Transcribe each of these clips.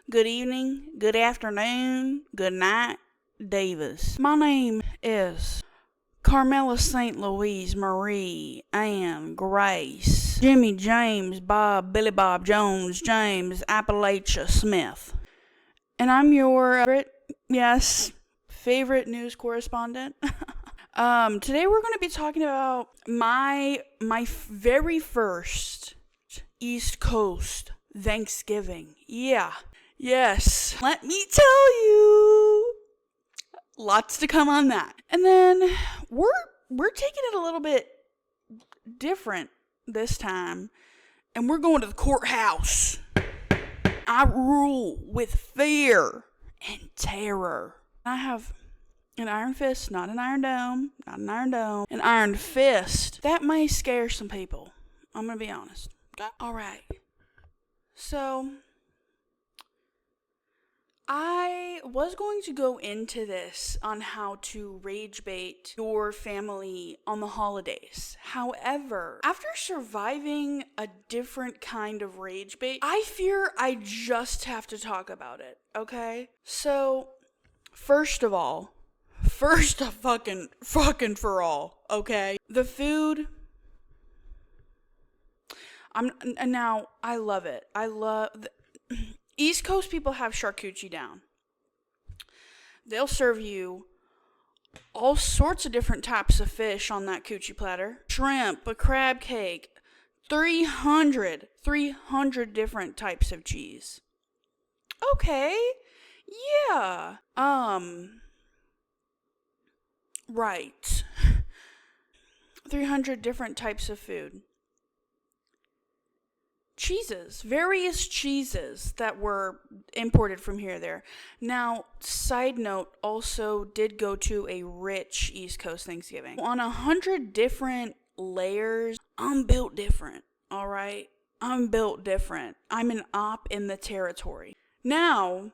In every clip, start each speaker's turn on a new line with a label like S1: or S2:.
S1: good evening, good afternoon, good night, Davis. My name is Carmela St. Louise Marie Ann Grace Jimmy James Bob Billy Bob Jones James Appalachia Smith. And I'm your favorite news correspondent. Today we're going to be talking about my very first East Coast Thanksgiving. Yeah. Yes. Let me tell you. Lots to come on that. And then we're taking it a little bit different this time. And we're going to the courthouse. I rule with fear and terror. I have an iron fist, not an iron dome, an iron fist. That may scare some people. I'm going to be honest. Okay? All right. So, I was going to go into this on how to rage bait your family on the holidays. However, after surviving a different kind of rage bait, I fear I just have to talk about it, okay? So, first of fucking for all, okay? The food, I love it. East Coast people have charcuterie down. They'll serve you all sorts of different types of fish on that coochie platter. Shrimp, a crab cake, 300 different types of cheese. Okay, yeah. Right. 300 different types of food. Cheeses, various cheeses that were imported from here or there. Now, side note, also did go to a rich East Coast Thanksgiving. On 100 different layers, I'm built different, all right? I'm built different. I'm an op in the territory. Now,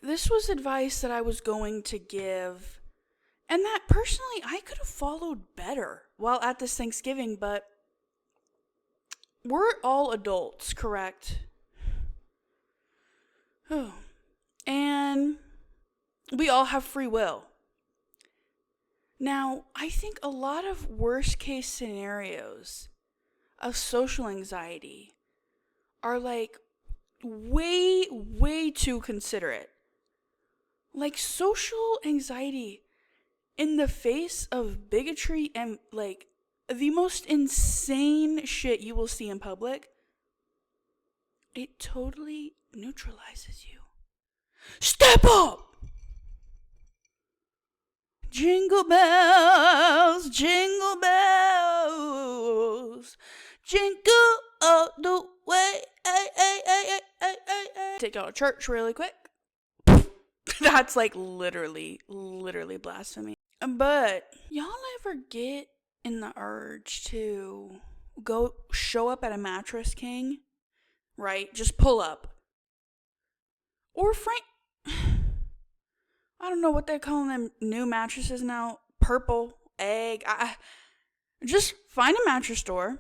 S1: this was advice that I was going to give, and that personally I could have followed better while at this Thanksgiving, but we're all adults, correct? Oh. And we all have free will. Now, I think a lot of worst case scenarios of social anxiety are like way too considerate. Like social anxiety in the face of bigotry and like the most insane shit you will see in public, it totally neutralizes you. Step up! Jingle bells, jingle bells, jingle all the way. Ay, ay, ay, ay, ay, ay, ay. Take out a church really quick. That's like literally blasphemy. But y'all ever get in the urge to go show up at a Mattress King, right? Just pull up. Or I don't know what they're calling them new mattresses now. Purple, egg. Just find a mattress store.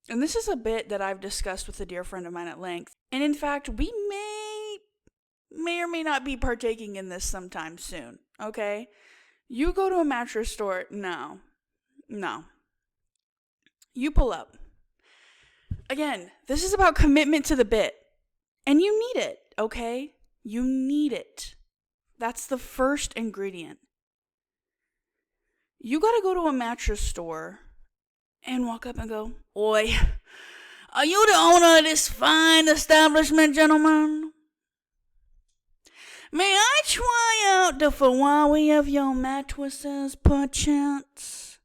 S1: And this is a bit that I've discussed with a dear friend of mine at length. And in fact, we may or may not be partaking in this sometime soon, okay? You go to a mattress store, no. You pull up. Again, this is about commitment to the bit. And you need it, okay? You need it. That's the first ingredient. You gotta go to a mattress store and walk up and go, "Oi, are you the owner of this fine establishment, gentlemen? May I try out the Ferrari of your mattresses, perchance?"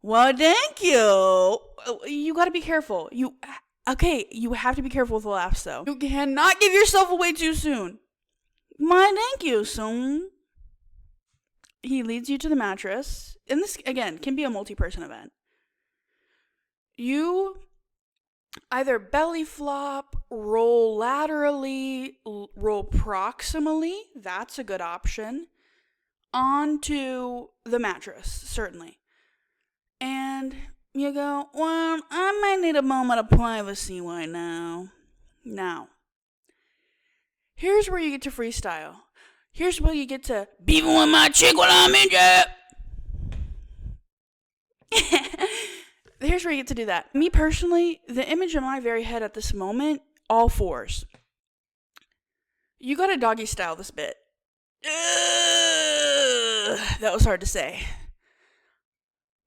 S1: "Well, thank you." You gotta be careful. You have to be careful with the laughs, though. You cannot give yourself away too soon. "My thank you, soon." He leads you to the mattress. And this, again, can be a multi-person event. You either belly flop, roll laterally, roll proximally. That's a good option. Onto the mattress, certainly. And you go, "Well, I might need a moment of privacy right now." Now, here's where you get to freestyle. Here's where you get to beefing with my chick while I'm in jail. Here's where you get to do that. Me personally, the image in my very head at this moment, all fours. You gotta doggy style this bit. That was hard to say.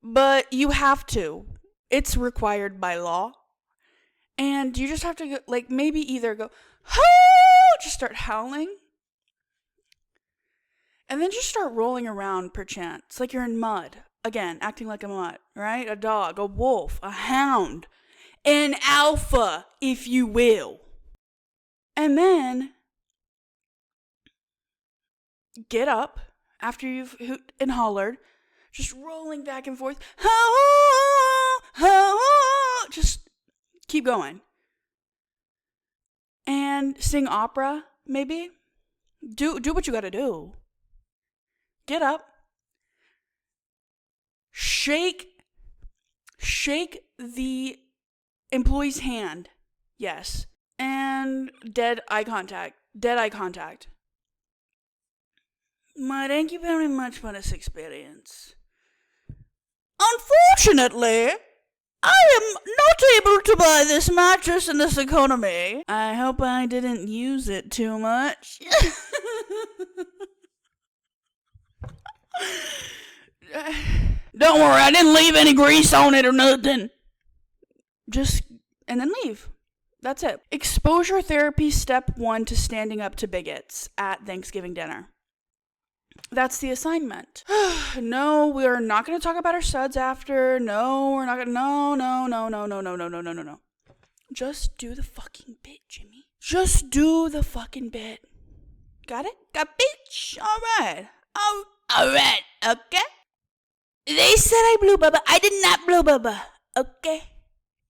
S1: But you have to. It's required by law. And you just have to go, like, maybe either go, just start howling. And then just start rolling around perchance, like you're in mud. Again, acting like a mutt, right? A dog, a wolf, a hound, an alpha, if you will. And then get up after you've hoot and hollered, just rolling back and forth. Just keep going. And sing opera, maybe. Do what you gotta do. Get up. Shake the employee's hand. Yes. And dead eye contact. Thank you very much for this experience. Unfortunately, I am not able to buy this mattress in this economy. I hope I didn't use it too much. Don't worry, I didn't leave any grease on it or nothing. And then leave. That's it. Exposure therapy step 1 to standing up to bigots at Thanksgiving dinner. That's the assignment. No, we're not going to talk about our suds after. No, we're not going to. No. Just do the fucking bit, Jimmy. Just do the fucking bit. Got it? Got bitch? Alright. Alright, okay? They said I blew Bubba. I did not blow Bubba. Okay?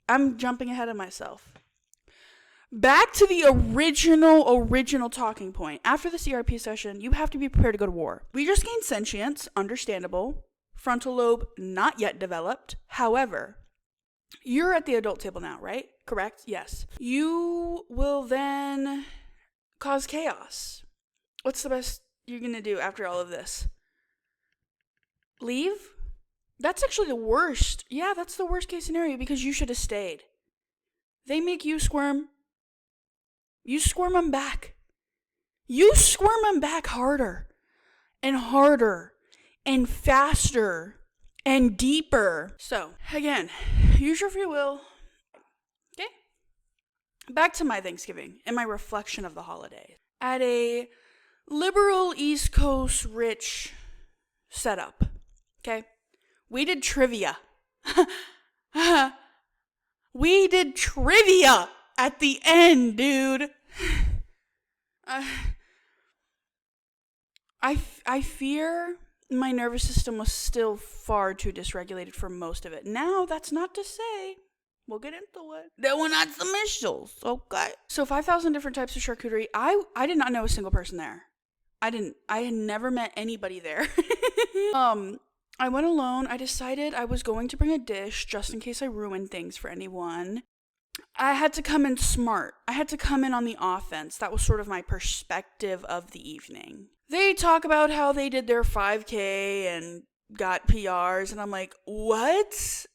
S1: I'm jumping ahead of myself. Back to the original talking point. After the CRP session, you have to be prepared to go to war. We just gained sentience, understandable. Frontal lobe, not yet developed. However, you're at the adult table now, right? Correct? Yes. You will then cause chaos. What's the best you're going to do after all of this? Leave? That's actually the worst. Yeah, that's the worst case scenario because you should have stayed. They make you squirm. You squirm them back. You squirm them back harder and harder and faster and deeper. So, again, use your free will. Okay? Back to my Thanksgiving and my reflection of the holiday. At a liberal East Coast rich setup. Okay? We did trivia. We did trivia at the end, dude. I fear my nervous system was still far too dysregulated for most of it. Now, that's not to say we'll get into it. There were not some issues, okay? So 5,000 different types of charcuterie. I did not know a single person there. I had never met anybody there. I went alone. I decided I was going to bring a dish just in case I ruined things for anyone. I had to come in smart. I had to come in on the offense. That was sort of my perspective of the evening. They talk about how they did their 5K and got PRs, and I'm like, what?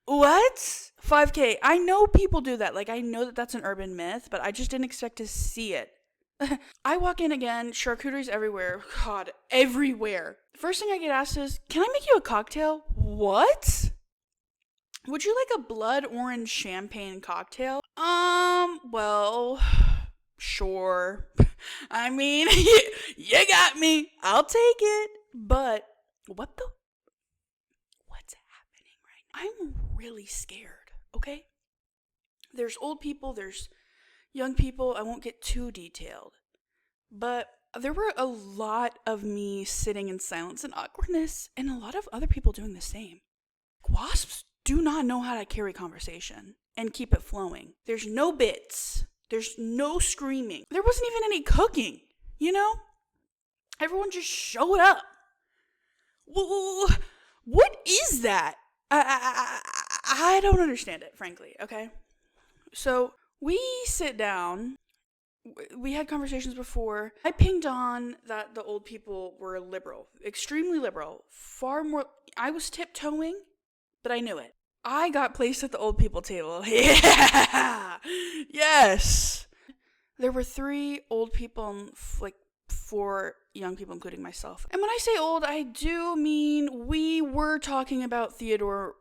S1: What? 5K. I know people do that. Like, I know that that's an urban myth, but I just didn't expect to see it. I walk in again, charcuterie's everywhere. God, everywhere. First thing I get asked is, can I make you a cocktail? What? Would you like a blood orange champagne cocktail? Well, sure. I mean, you got me. I'll take it. But what's happening right now? I'm really scared, okay? There's old people, there's young people. I won't get too detailed. But there were a lot of me sitting in silence and awkwardness, and a lot of other people doing the same. Wasps do not know how to carry conversation and keep it flowing. There's no bits. There's no screaming. There wasn't even any cooking, you know? Everyone just showed up. What is that? I don't understand it, frankly, okay? So We sit down. We had conversations before. I pinged on that the old people were liberal, extremely liberal, far more. I was tiptoeing, but I knew it. I got placed at the old people table. Yeah! Yes! There were 3 old people and like 4 young people, including myself. And when I say old, I do mean we were talking about Theodore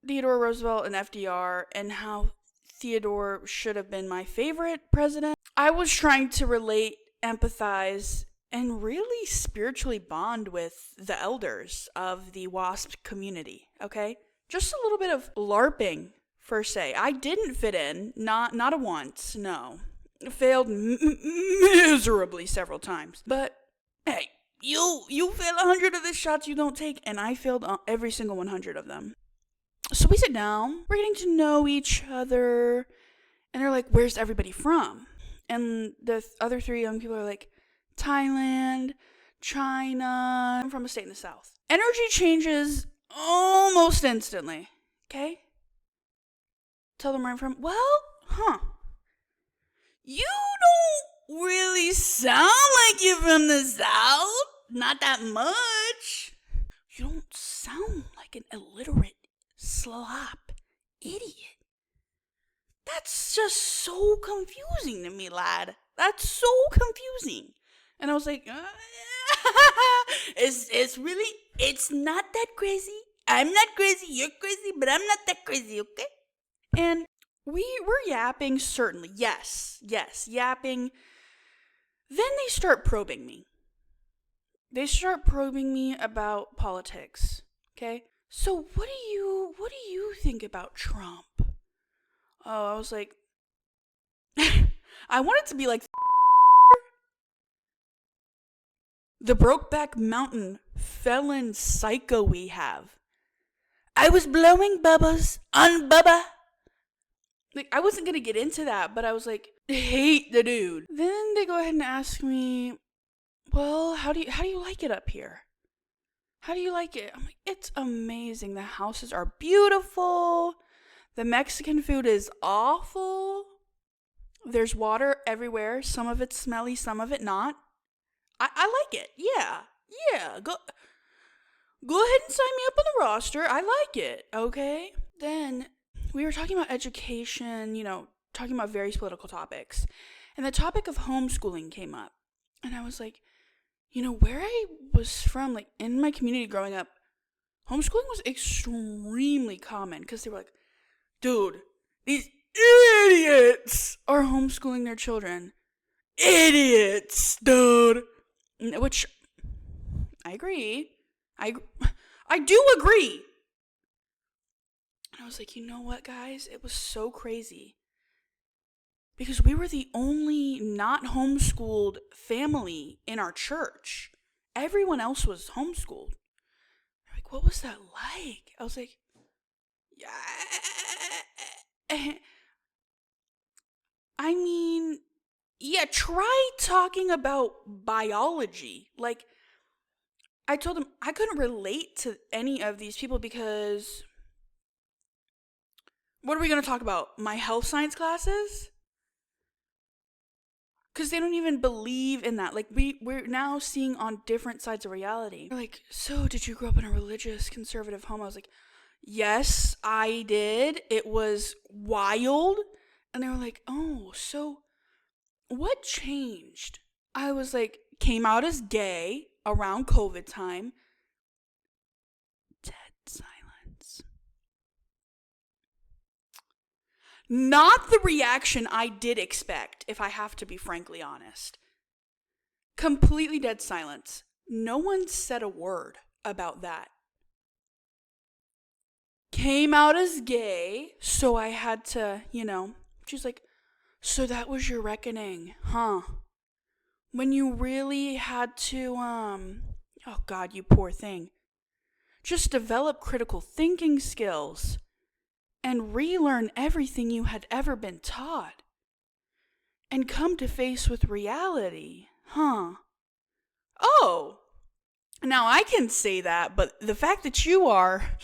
S1: Roosevelt and FDR and how Theodore should have been my favorite president. I was trying to relate, empathize, and really spiritually bond with the elders of the WASP community, okay? Just a little bit of LARPing, per se. I didn't fit in, not a once, no. Failed miserably several times. But, hey, you fail 100 of the shots you don't take, and I failed every single 100 of them. So we sit down, we're getting to know each other, and they're like, where's everybody from? And the other 3 young people are like, Thailand, China. I'm from a state in the South. Energy changes almost instantly. Okay? Tell them where I'm from. Well, you don't really sound like you're from the South. Not that much. You don't sound like an illiterate slop idiot. That's just so confusing to me, lad. That's so confusing. And I was like, it's not that crazy. I'm not crazy, you're crazy, but I'm not that crazy, okay? And we were yapping, certainly. Yes, yapping. Then they start probing me. They start probing me about politics, okay? So what do you think about Trump? Oh, I was like, I wanted to be like the Brokeback Mountain felon psycho we have. I was blowing bubbles on Bubba. Like, I wasn't going to get into that, but I was like, hate the dude. Then they go ahead and ask me, well, how do you like it up here? How do you like it? I'm like, it's amazing. The houses are beautiful. The Mexican food is awful. There's water everywhere. Some of it's smelly, some of it not. I like it. Yeah. Go ahead and sign me up on the roster. I like it. Okay. Then we were talking about education, talking about various political topics. And the topic of homeschooling came up. And I was like, where I was from, like in my community growing up, homeschooling was extremely common because they were like, dude, these idiots are homeschooling their children. Idiots, dude. Which, I agree. I do agree. And I was like, you know what, guys? It was so crazy. Because we were the only not homeschooled family in our church. Everyone else was homeschooled. They're like, what was that like? I was like, yeah. I mean, yeah, try talking about biology. Like, I told them I couldn't relate to any of these people because what are we going to talk about? My health science classes? Because they don't even believe in that. Like, we're now seeing on different sides of reality. They're like, so did you grow up in a religious conservative home? I was like, yes, I did. It was wild. And they were like, oh, so what changed? I was like, came out as gay around COVID time. Dead silence. Not the reaction I did expect, if I have to be frankly honest. Completely dead silence. No one said a word about that. Came out as gay, so I had to, she's like, so that was your reckoning, huh? When you really had to, oh God, you poor thing. Just develop critical thinking skills and relearn everything you had ever been taught. And come to face with reality, huh? Oh, now I can say that, but the fact that you are,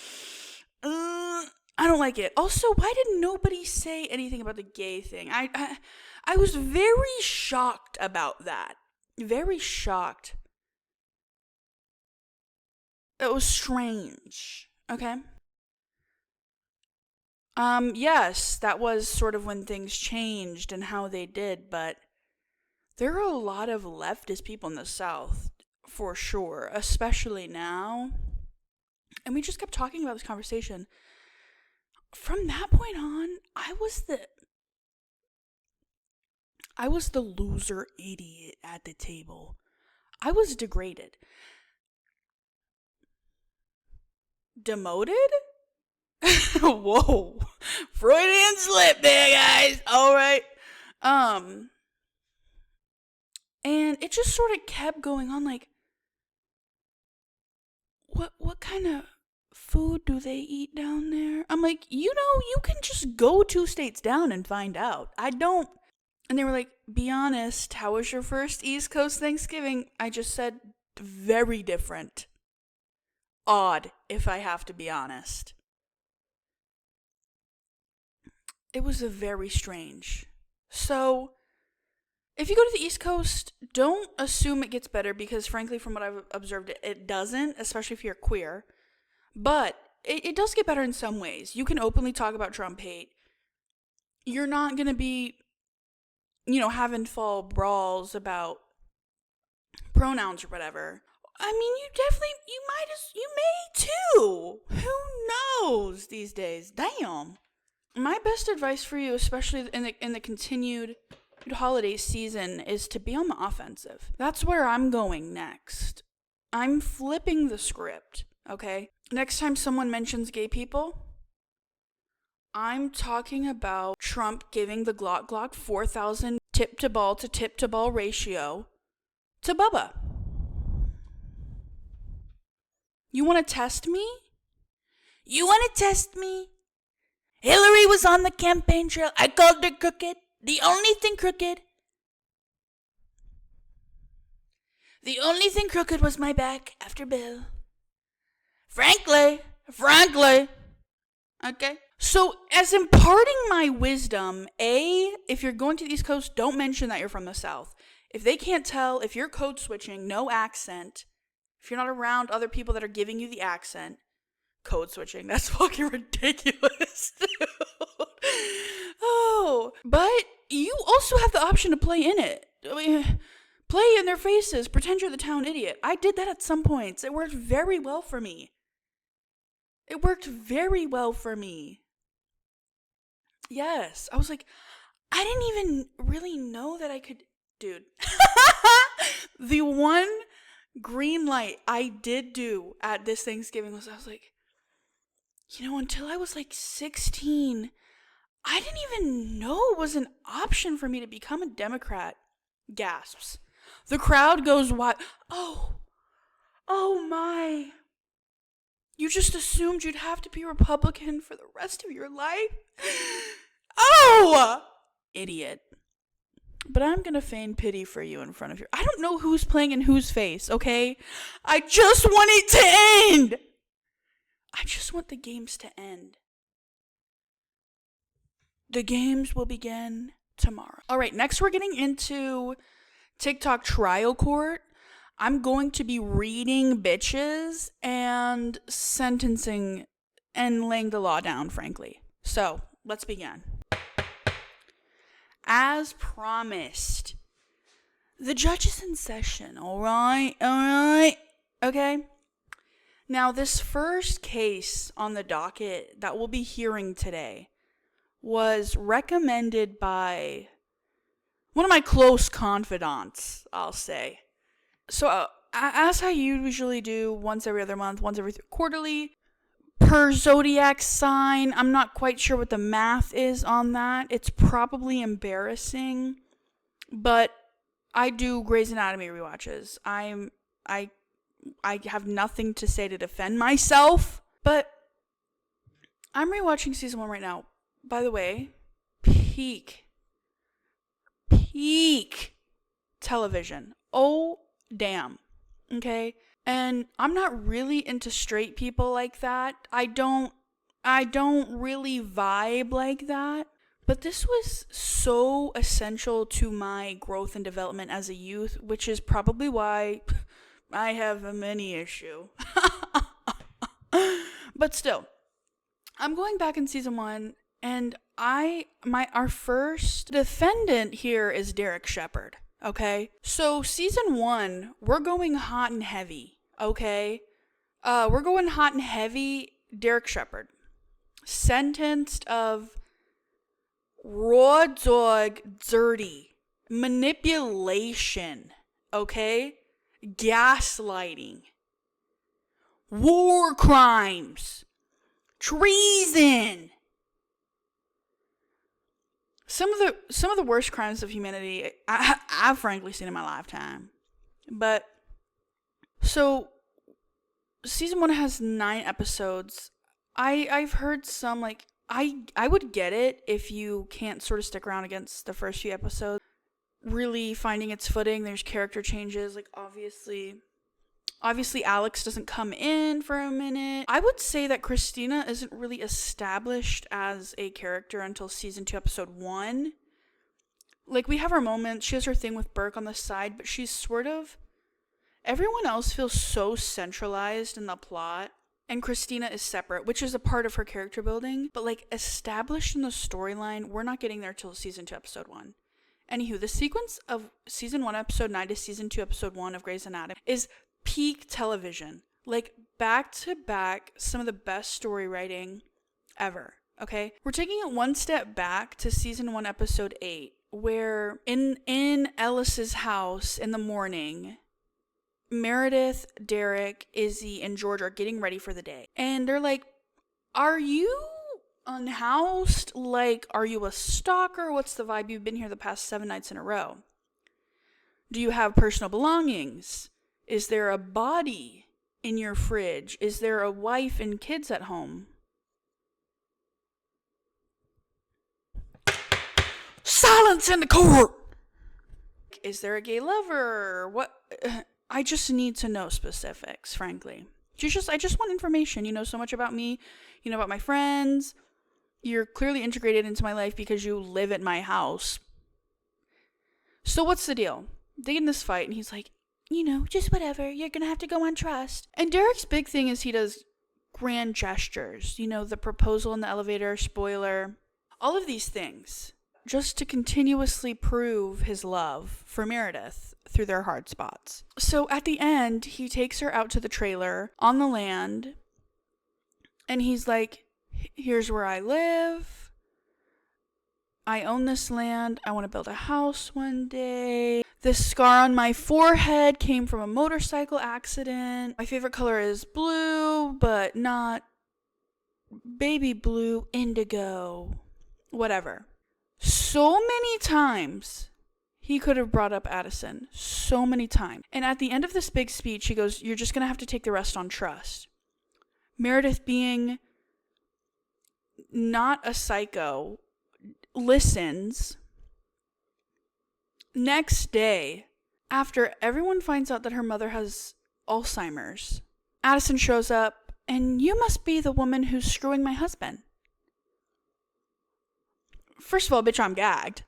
S1: I don't like it. Also, why did nobody say anything about the gay thing? I was very shocked about that. Very shocked. It was strange. Okay. Yes, that was sort of when things changed and how they did, but there are a lot of leftist people in the South, for sure, especially now. And we just kept talking about this conversation. From that point on, I was the loser idiot at the table. I was degraded. Demoted? Whoa. Freudian slip there, guys. All right. And it just sort of kept going on like what kind of food do they eat down there? I'm like, you can just go 2 states down and find out. I don't. And they were like, be honest, how was your first East Coast Thanksgiving? I just said very different. Odd, if I have to be honest. It was a very strange. So, if you go to the East Coast, don't assume it gets better because, frankly, from what I've observed, it doesn't, especially if you're queer. But it does get better in some ways. You can openly talk about Trump hate. You're not going to be, having fall brawls about pronouns or whatever. I mean, you may too. Who knows these days? Damn. My best advice for you, especially in the continued holiday season, is to be on the offensive. That's where I'm going next. I'm flipping the script, okay? Next time someone mentions gay people, I'm talking about Trump giving the Glock 4,000 tip-to-ball ratio to Bubba. You want to test me? Hillary was on the campaign trail. I called her crooked. The only thing crooked was my back after Bill. Frankly. Okay? So, as imparting my wisdom, if you're going to the East Coast, don't mention that you're from the South. If they can't tell, if you're code switching, no accent, if you're not around other people that are giving you the accent, code switching, that's fucking ridiculous, dude. Oh, but you also have the option to play in it. I mean, play in their faces, pretend you're the town idiot. I did that at some points. It worked very well for me. Yes, I was like, I didn't even really know that I could, dude. The one green light I did do at this Thanksgiving was, I was like, until I was like 16, I didn't even know it was an option for me to become a Democrat. Gasps. The crowd goes wild. Oh my. You just assumed you'd have to be Republican for the rest of your life? Oh! Idiot. But I'm gonna feign pity for you in front of you. I don't know who's playing in whose face, okay? I just want it to end! I just want the games to end. The games will begin tomorrow. Alright, next we're getting into TikTok trial court. I'm going to be reading bitches and sentencing and laying the law down, frankly. So, let's begin. As promised, the judge is in session, alright? Okay? Now, this first case on the docket that we'll be hearing today was recommended by one of my close confidants, I'll say. So, as I usually do, once every other month, once every quarterly, per zodiac sign. I'm not quite sure what the math is on that. It's probably embarrassing, but I do Grey's Anatomy rewatches. I have nothing to say to defend myself, but I'm rewatching season 1 right now. By the way, peak television. Oh, damn. Okay? And I'm not really into straight people like that. I don't I don't really vibe like that. But this was so essential to my growth and development as a youth, which is probably why I have a mini issue. But still, I'm going back in season 1, and our first defendant here is Derek Shepherd. Okay? So season 1, we're going hot and heavy, okay? We're going hot and heavy. Derek Shepherd, sentenced of raw dog dirty manipulation, okay? Gaslighting, war crimes, treason. Some of the worst crimes of humanity I've frankly seen in my lifetime. But so season 1 has 9 episodes. I've heard some, like, I would get it if you can't sort of stick around against the first few episodes. Really finding its footing. There's character changes, like obviously Alex doesn't come in for a minute. I would say that Christina isn't really established as a character until season 2, episode 1. Like, we have our moments. She has her thing with Burke on the side, but she's sort of... Everyone else feels so centralized in the plot, and Christina is separate, which is a part of her character building. But, like, established in the storyline, we're not getting there till season 2, episode 1. Anywho, the sequence of season 1, episode 9 to season 2, episode 1 of Grey's Anatomy is peak television. Like, back to back, some of the best story writing ever. Okay? We're taking it one step back to season 1, episode 8, where in Ellis's house in the morning, Meredith, Derek, Izzy, and George are getting ready for the day. And they're like, "Are you unhoused? Like, are you a stalker? What's the vibe? You've been here the past 7 nights in a row. Do you have personal belongings? Is there a body in your fridge? Is there a wife and kids at home?" Silence in the court! Is there a gay lover? What? I just need to know specifics, frankly. I just want information. You know so much about me. You know about my friends. You're clearly integrated into my life because you live at my house. So what's the deal? They get in this fight, and he's like, just whatever. You're going to have to go on trust. And Derek's big thing is he does grand gestures. The proposal in the elevator, spoiler. All of these things. Just to continuously prove his love for Meredith through their hard spots. So at the end, he takes her out to the trailer on the land, and he's like, "Here's where I live. I own this land. I want to build a house one day. This scar on my forehead came from a motorcycle accident. My favorite color is blue, but not baby blue, indigo, whatever." So many times he could have brought up Addison. So many times. And at the end of this big speech, he goes, "You're just going to have to take the rest on trust." Meredith, being not a psycho, listens. Next day, after everyone finds out that her mother has Alzheimer's, Addison shows up, and "You must be the woman who's screwing my husband." First of all, bitch, I'm gagged.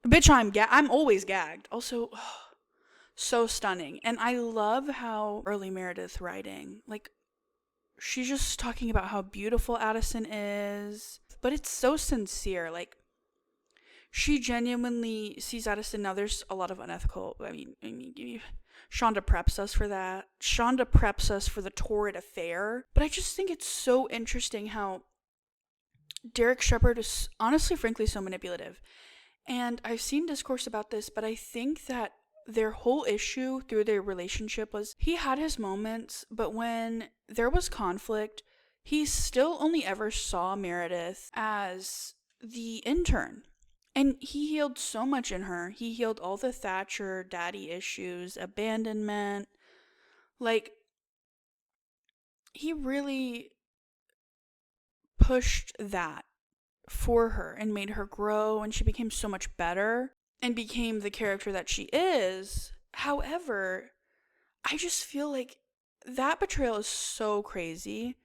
S1: I'm always gagged. Also, so stunning. And I love how early Meredith writing, like, she's just talking about how beautiful Addison is, but it's so sincere. Like, she genuinely sees Addison. Now, there's a lot of unethical, Shonda preps us for that. Shonda preps us for the torrid affair. But I just think it's so interesting how Derek Shepherd is honestly, frankly, so manipulative. And I've seen discourse about this, but I think that their whole issue through their relationship was he had his moments, but when there was conflict, he still only ever saw Meredith as the intern. And he healed so much in her. He healed all the Thatcher daddy issues, abandonment. Like, he really pushed that for her and made her grow, and she became so much better and became the character that she is. However, I just feel like that betrayal is so crazy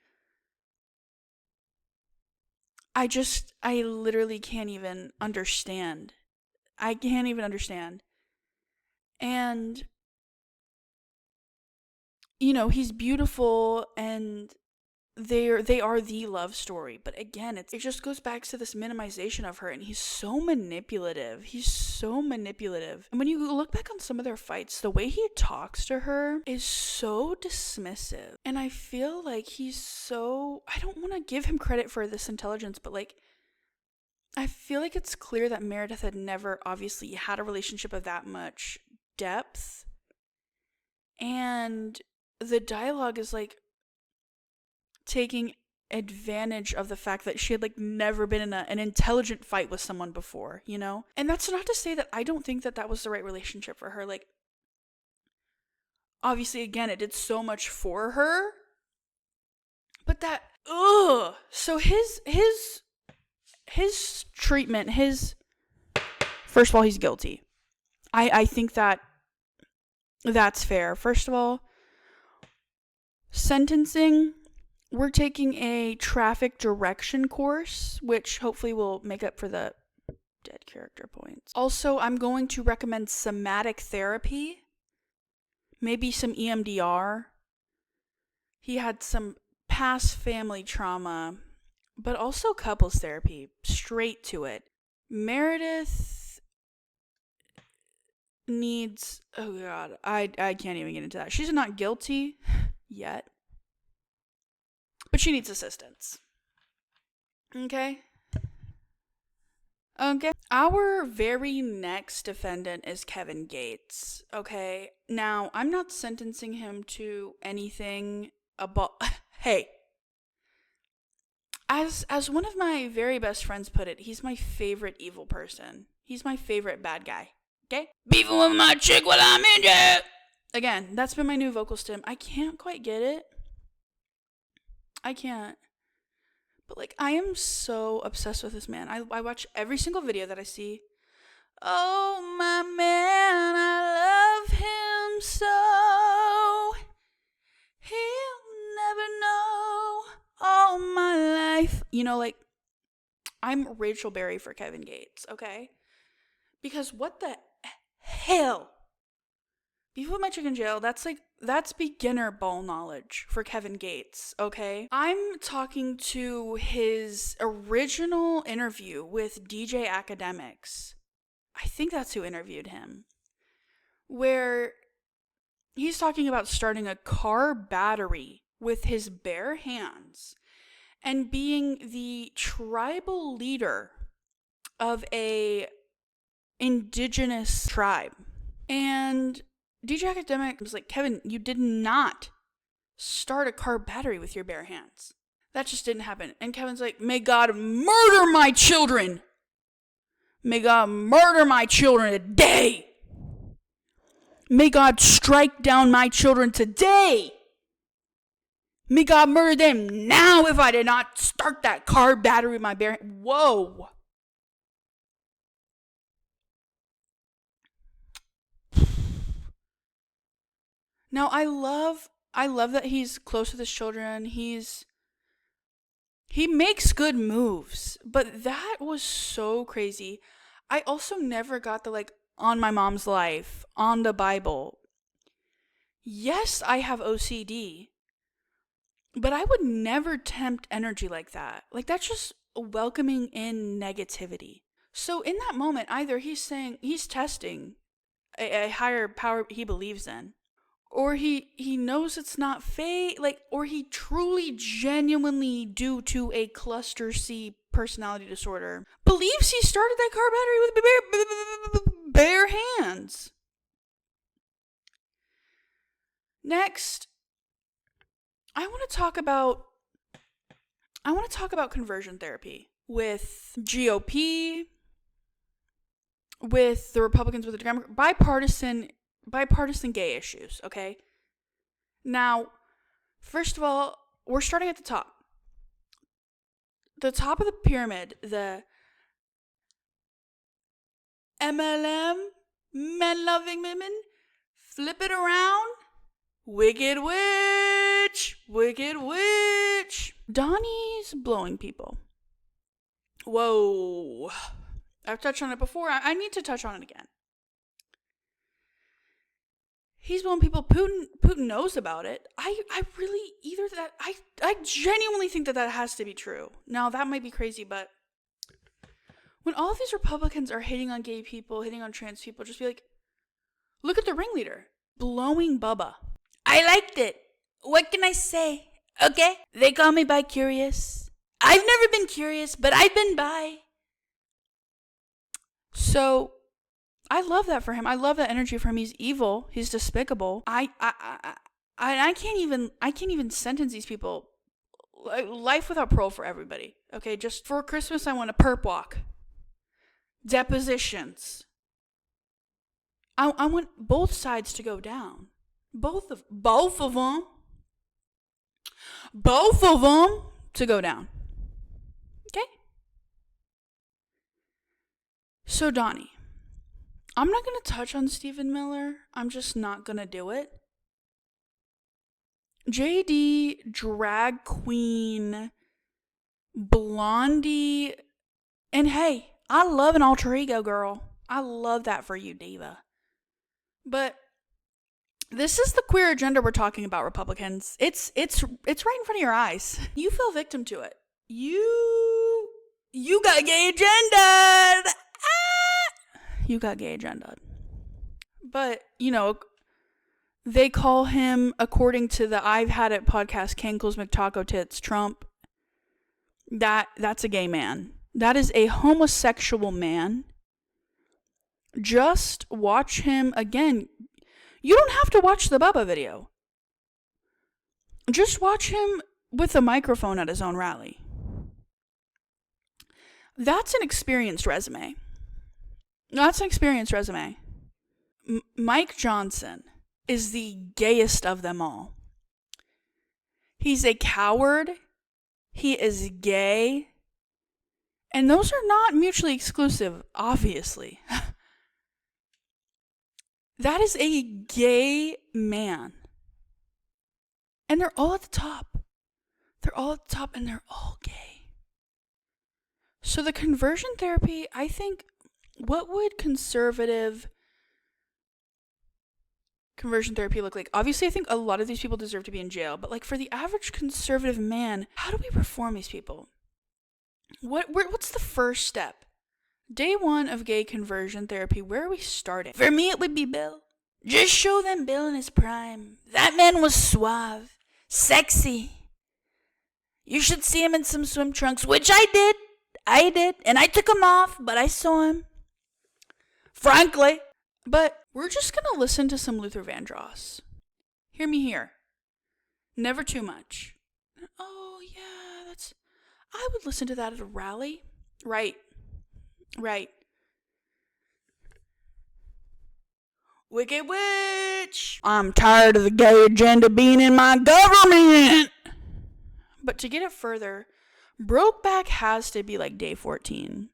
S1: I literally can't even understand. I can't even understand. And, he's beautiful and they are the love story. But again, it just goes back to this minimization of her, and he's so manipulative. He's so manipulative. And when you look back on some of their fights, the way he talks to her is so dismissive. And I feel like I don't want to give him credit for this intelligence, but like, I feel like it's clear that Meredith had never obviously had a relationship of that much depth. And the dialogue is like taking advantage of the fact that she had like never been in an intelligent fight with someone before, And that's not to say that I don't think that that was the right relationship for her. Like, obviously, again, it did so much for her. But that, ugh. So his treatment, first of all, he's guilty. I think that's fair. First of all, sentencing, we're taking a traffic direction course, which hopefully will make up for the dead character points. Also, I'm going to recommend somatic therapy, maybe some EMDR. He had some past family trauma, but also couples therapy, straight to it. Meredith needs, oh god, I can't even get into that. She's not guilty yet, but she needs assistance. Okay. Our very next defendant is Kevin Gates. Okay. Now, I'm not sentencing him to anything about. Hey. As one of my very best friends put it, he's my favorite evil person. He's my favorite bad guy. Okay? Beefing with my chick while I'm in jail. Again, that's been my new vocal stim. I can't quite get it. I can't. But like, I am so obsessed with this man. I watch every single video that I see. Oh, my man, I love him so. He'll never know all my life. Like, I'm Rachel Berry for Kevin Gates, okay? Because what the hell? Before my chicken jail, that's beginner ball knowledge for Kevin Gates, okay? I'm talking to his original interview with DJ Academics. I think that's who interviewed him. Where he's talking about starting a car battery with his bare hands and being the tribal leader of a indigenous tribe. And DJ Academic was like, Kevin, you did not start a car battery with your bare hands. That just didn't happen. And Kevin's like, may God murder my children. May God murder my children today. May God strike down my children today. May God murder them now if I did not start that car battery with my bare hands. Whoa. Now, I love that he's close with his children. He makes good moves, but that was so crazy. I also never got the like on my mom's life, on the Bible. Yes, I have OCD, but I would never tempt energy like that. Like, that's just welcoming in negativity. So in that moment, either he's testing a higher power he believes in, or he knows it's not fake, like, or he truly, genuinely, due to a cluster C personality disorder, believes he started that car battery with bare hands. Next, I want to talk about conversion therapy with GOP, with the Republicans, with the Democrats, bipartisan gay issues, okay? Now, first of all, we're starting at the top. The top of the pyramid, the MLM, men-loving women, flip it around, wicked witch. Donnie's blowing people. Whoa. I've touched on it before. I need to touch on it again. He's blowing people. Putin knows about it. I really, either that, I genuinely think that has to be true. Now, that might be crazy, but when all of these Republicans are hitting on gay people, hitting on trans people, just be like, look at the ringleader. Blowing Bubba. I liked it. What can I say? Okay? They call me bi-curious. I've never been curious, but I've been bi. So, I love that for him. I love that energy for him. He's evil. He's despicable. I can't even sentence these people. Life without parole for everybody. Okay, just for Christmas, I want a perp walk. Depositions. I want both sides to go down. Both of them. Both of them to go down. Okay? So, Donnie, I'm not going to touch on Stephen Miller. I'm just not going to do it. JD, drag queen, blondie, and hey, I love an alter ego, girl. I love that for you, diva. But this is the queer agenda we're talking about, Republicans. It's right in front of your eyes. You fell victim to it. You got gay agenda. You got gay agenda. But, they call him, according to the I've Had It podcast, Cankles McTaco Tits Trump. That's a gay man. That is a homosexual man. Just watch him again. You don't have to watch the Bubba video. Just watch him with a microphone at his own rally. That's an experienced resume. Mike Johnson is the gayest of them all. He's a coward. He is gay. And those are not mutually exclusive, obviously. That is a gay man. And they're all at the top. And they're all gay. So the conversion therapy, I think, what would conservative conversion therapy look like? Obviously, I think a lot of these people deserve to be in jail, but for the average conservative man, how do we reform these people? What's the first step? Day one of gay conversion therapy, where are we starting? For me, it would be Bill. Just show them Bill in his prime. That man was suave, sexy. You should see him in some swim trunks, which I did. And I took him off, but I saw him. Frankly. But we're just going to listen to some Luther Vandross. Hear me here. Never too much. Oh, yeah, I would listen to that at a rally. Right. Wicked Witch. I'm tired of the gay agenda being in my government. But to get it further, Brokeback has to be day 14.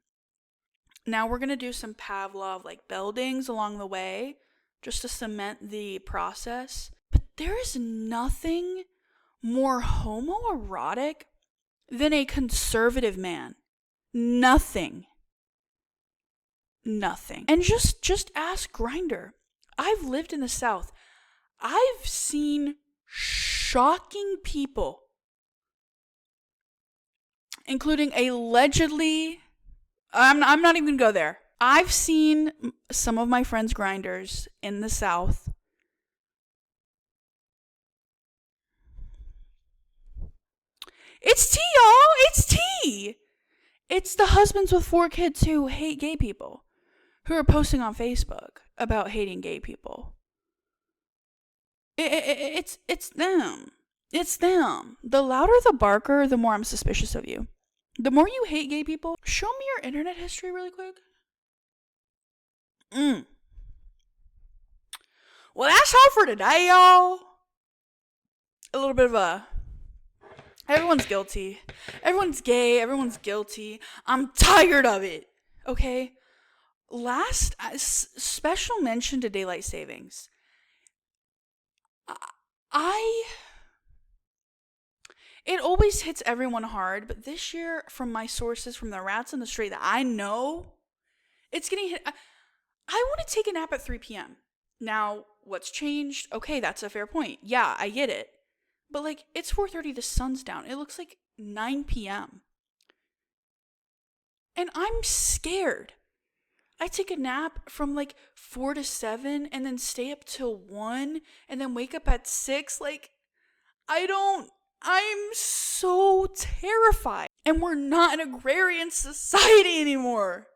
S1: Now we're going to do some Pavlov buildings along the way just to cement the process. But there is nothing more homoerotic than a conservative man. Nothing. And just ask Grindr. I've lived in the South. I've seen shocking people, including allegedly, I'm not even going to go there. I've seen some of my friends' Grinders in the South. It's tea, y'all. It's tea. It's the husbands with 4 kids who hate gay people, who are posting on Facebook about hating gay people. It's them. It's them. The louder the barker, the more I'm suspicious of you. The more you hate gay people, show me your internet history really quick. Well, that's all for today, y'all. A little bit of everyone's guilty. Everyone's gay. Everyone's guilty. I'm tired of it. Okay? Last, special mention to daylight savings. It always hits everyone hard, but this year, from my sources, from the rats in the street that I know, it's getting hit. I want to take a nap at 3 p.m. Now, what's changed? Okay, that's a fair point. Yeah, I get it. But like, it's 4:30, the sun's down. It looks like 9 p.m. And I'm scared. I take a nap from like 4 to 7 and then stay up till 1 and then wake up at 6. Like, I'm so terrified. And we're not an agrarian society anymore.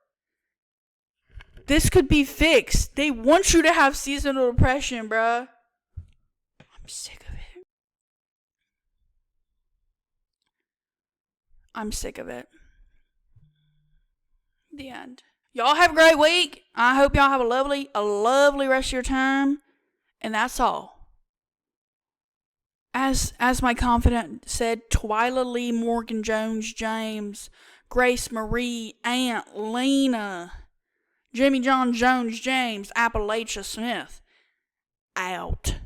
S1: This could be fixed. They want you to have seasonal depression, bruh. I'm sick of it. I'm sick of it. The end. Y'all have a great week. I hope y'all have a lovely rest of your time. And that's all. As my confidant said, Twyla Lee Morgan Jones James, Grace Marie, Aunt Lena, Jimmy John Jones James, Appalachia Smith, out.